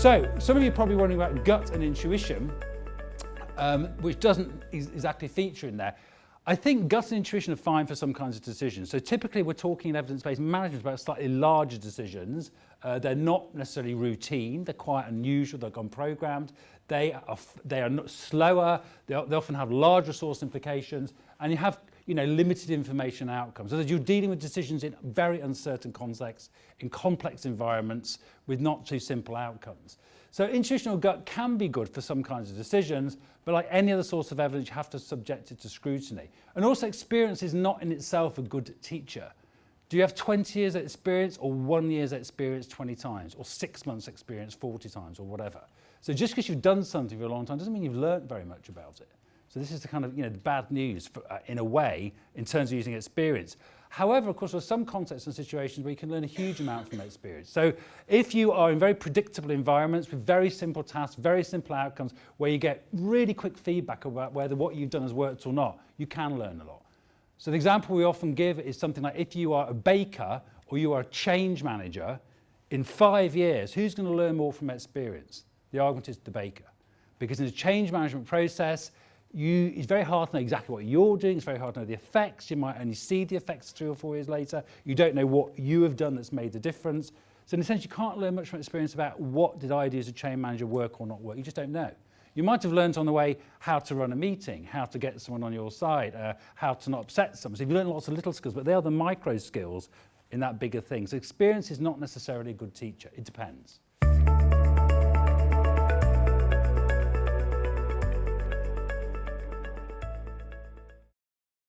So some of you are probably wondering about gut and intuition, which doesn't exactly feature in there. I think gut and intuition are fine for some kinds of decisions. So typically we're talking in evidence-based management about slightly larger decisions. They're not necessarily routine, they're quite unusual, they're unprogrammed, they are not slower, they often have large resource implications, and you have limited information outcomes. So you're dealing with decisions in very uncertain contexts, in complex environments with not too simple outcomes. So intuitional gut can be good for some kinds of decisions, but like any other source of evidence, you have to subject it to scrutiny. And also experience is not in itself a good teacher. Do you have 20 years experience or 1 year's experience 20 times or 6 months experience 40 times or whatever? So just because you've done something for a long time doesn't mean you've learned very much about it. So this is the kind of the bad news for, in a way in terms of using experience. However, of course, there are some contexts and situations where you can learn a huge amount from experience. So if you are in very predictable environments with very simple tasks, very simple outcomes, where you get really quick feedback about whether what you've done has worked or not, you can learn a lot. So the example we often give is something like if you are a baker or you are a change manager, in 5 years, who's going to learn more from experience? The argument is the baker. Because in a change management process, it's very hard to know exactly what you're doing. It's very hard to know the effects. You might only see the effects 3 or 4 years later. You don't know what you have done that's made the difference. So in a sense, you can't learn much from experience about what did I do as a change manager work or not work. You just don't know. You might have learned on the way how to run a meeting, how to get someone on your side, how to not upset someone. So you've learned lots of little skills, but they are the micro skills in that bigger thing. So experience is not necessarily a good teacher. It depends.